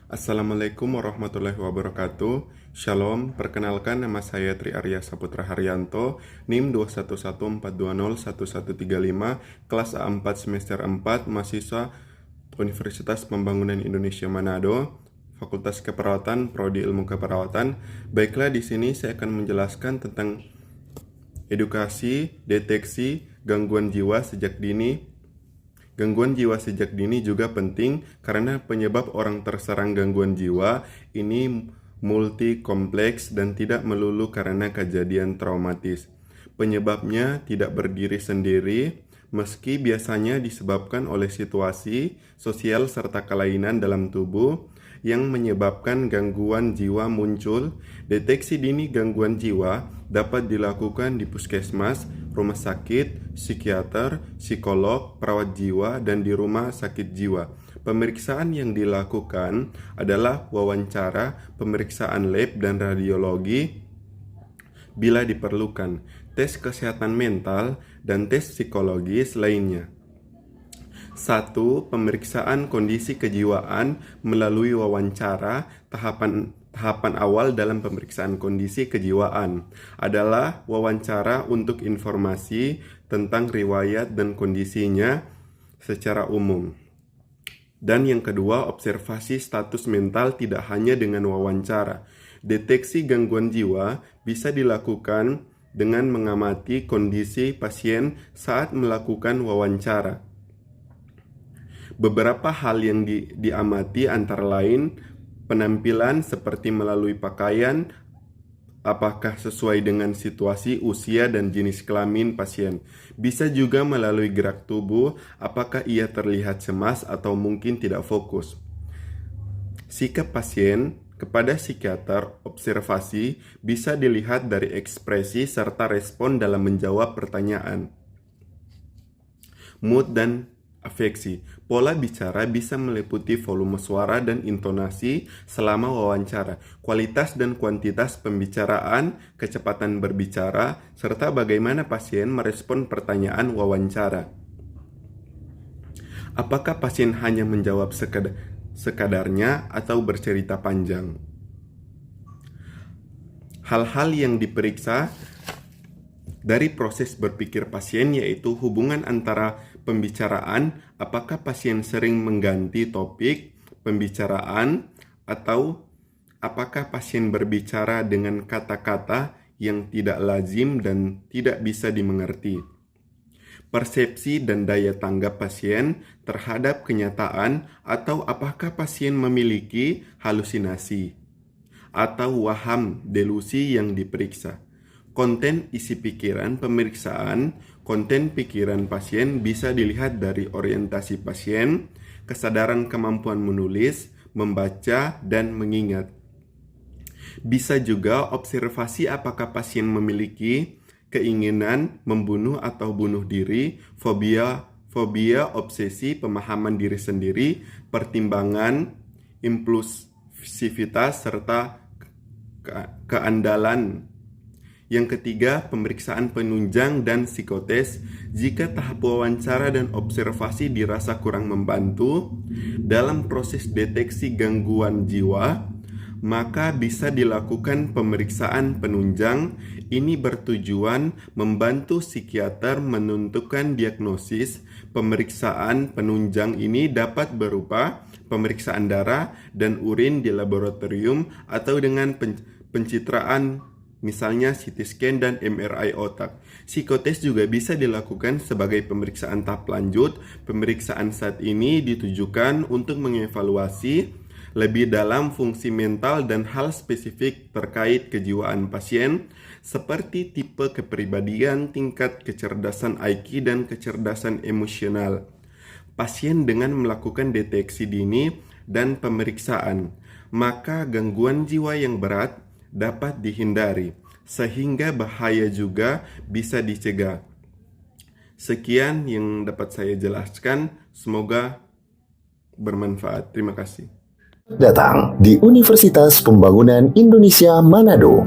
Assalamualaikum warahmatullahi wabarakatuh. Shalom, perkenalkan nama saya Tri Arya Saputra Haryanto, NIM 21142011135, kelas A4 semester 4, mahasiswa Universitas Pembangunan Indonesia Manado, Fakultas Keperawatan, Prodi Ilmu Keperawatan. Baiklah, di sini saya akan menjelaskan tentang edukasi, deteksi, gangguan jiwa sejak dini. Gangguan jiwa sejak dini juga penting karena penyebab orang terserang gangguan jiwa ini multi kompleks dan tidak melulu karena kejadian traumatis. Penyebabnya tidak berdiri sendiri, meski biasanya disebabkan oleh situasi, sosial serta kelainan dalam tubuh yang menyebabkan gangguan jiwa muncul. Deteksi dini gangguan jiwa dapat dilakukan di puskesmas, rumah sakit, psikiater, psikolog, perawat jiwa, dan di rumah sakit jiwa. Pemeriksaan yang dilakukan adalah wawancara, pemeriksaan lab, dan radiologi bila diperlukan, tes kesehatan mental, dan tes psikologis lainnya. 1. Pemeriksaan kondisi kejiwaan melalui wawancara. Tahapan awal dalam pemeriksaan kondisi kejiwaan adalah wawancara untuk informasi tentang riwayat dan kondisinya secara umum. Dan yang kedua, observasi status mental tidak hanya dengan wawancara. Deteksi gangguan jiwa bisa dilakukan dengan mengamati kondisi pasien saat melakukan wawancara. Beberapa hal yang diamati antara lain penampilan seperti melalui pakaian, apakah sesuai dengan situasi, usia, dan jenis kelamin pasien. Bisa juga melalui gerak tubuh, apakah ia terlihat cemas atau mungkin tidak fokus. Sikap pasien kepada psikiater, observasi bisa dilihat dari ekspresi serta respon dalam menjawab pertanyaan. Mood dan afeksi. Pola bicara bisa meliputi volume suara dan intonasi selama wawancara, kualitas dan kuantitas pembicaraan, kecepatan berbicara, serta bagaimana pasien merespon pertanyaan wawancara. Apakah pasien hanya menjawab sekadarnya atau bercerita panjang? Hal-hal yang diperiksa dari proses berpikir pasien yaitu hubungan antara pembicaraan, apakah pasien sering mengganti topik pembicaraan atau apakah pasien berbicara dengan kata-kata yang tidak lazim dan tidak bisa dimengerti. Persepsi dan daya tanggap pasien terhadap kenyataan atau apakah pasien memiliki halusinasi atau waham delusi yang diperiksa. Konten isi pikiran pemeriksaan. Konten pikiran pasien bisa dilihat dari orientasi pasien, kesadaran kemampuan menulis, membaca, dan mengingat. Bisa juga observasi apakah pasien memiliki keinginan membunuh atau bunuh diri, fobia, obsesi, pemahaman diri sendiri, pertimbangan, impulsivitas, serta keandalan. Yang ketiga, pemeriksaan penunjang dan psikotes. Jika tahap wawancara dan observasi dirasa kurang membantu dalam proses deteksi gangguan jiwa, maka bisa dilakukan pemeriksaan penunjang. Ini bertujuan membantu psikiater menentukan diagnosis. Pemeriksaan penunjang ini dapat berupa pemeriksaan darah dan urin di laboratorium atau dengan pencitraan, misalnya CT scan dan MRI otak. Psikotes juga bisa dilakukan sebagai pemeriksaan tahap lanjut. Pemeriksaan saat ini ditujukan untuk mengevaluasi lebih dalam fungsi mental dan hal spesifik terkait kejiwaan pasien, seperti tipe kepribadian, tingkat kecerdasan IQ, dan kecerdasan emosional. Pasien dengan melakukan deteksi dini dan pemeriksaan, maka gangguan jiwa yang berat dapat dihindari, sehingga bahaya juga bisa dicegah. Sekian yang dapat saya jelaskan, semoga bermanfaat. Terima kasih. Datang di Universitas Pembangunan Indonesia Manado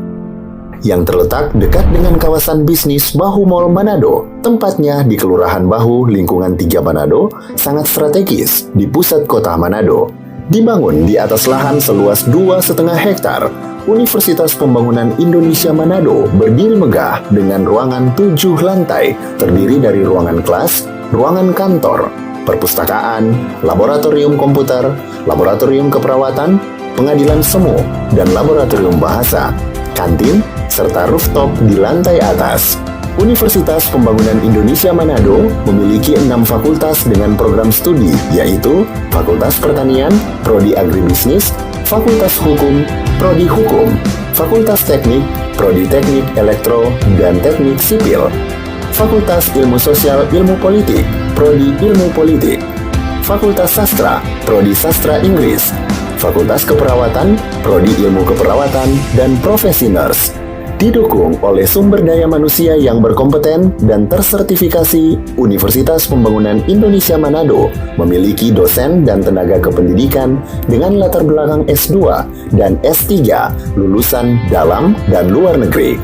yang terletak dekat dengan kawasan bisnis Bahu Mall Manado. Tempatnya di Kelurahan Bahu, lingkungan 3 Manado, sangat strategis di pusat kota Manado. Dibangun di atas lahan seluas 2,5 hektar, Universitas Pembangunan Indonesia Manado berdiri megah dengan ruangan 7 lantai, terdiri dari ruangan kelas, ruangan kantor, perpustakaan, laboratorium komputer, laboratorium keperawatan, pengadilan semu, dan laboratorium bahasa, kantin, serta rooftop di lantai atas. Universitas Pembangunan Indonesia Manado memiliki 6 fakultas dengan program studi, yaitu Fakultas Pertanian, Prodi Agribisnis, Fakultas Hukum, Prodi Hukum, Fakultas Teknik, Prodi Teknik Elektro dan Teknik Sipil, Fakultas Ilmu Sosial Ilmu Politik, Prodi Ilmu Politik, Fakultas Sastra, Prodi Sastra Inggris, Fakultas Keperawatan, Prodi Ilmu Keperawatan, dan Profesi Nurse. Didukung oleh sumber daya manusia yang berkompeten dan tersertifikasi, Universitas Pembangunan Indonesia Manado memiliki dosen dan tenaga kependidikan dengan latar belakang S2 dan S3 lulusan dalam dan luar negeri.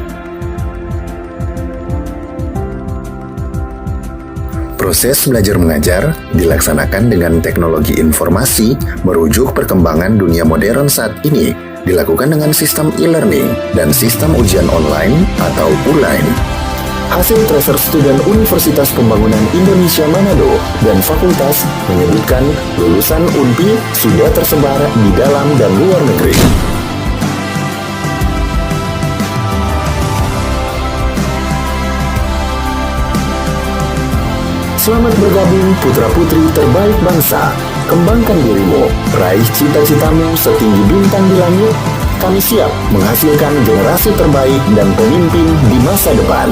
Proses belajar mengajar dilaksanakan dengan teknologi informasi merujuk perkembangan dunia modern saat ini, dilakukan dengan sistem e-learning dan sistem ujian online atau ULAIN. Hasil tracer student Universitas Pembangunan Indonesia Manado dan fakultas menyebutkan lulusan UNPI sudah tersebar di dalam dan luar negeri. Selamat bergabung putra-putri terbaik bangsa. Kembangkan dirimu, raih cita-citamu setinggi bintang di langit. Kami siap menghasilkan generasi terbaik dan pemimpin di masa depan.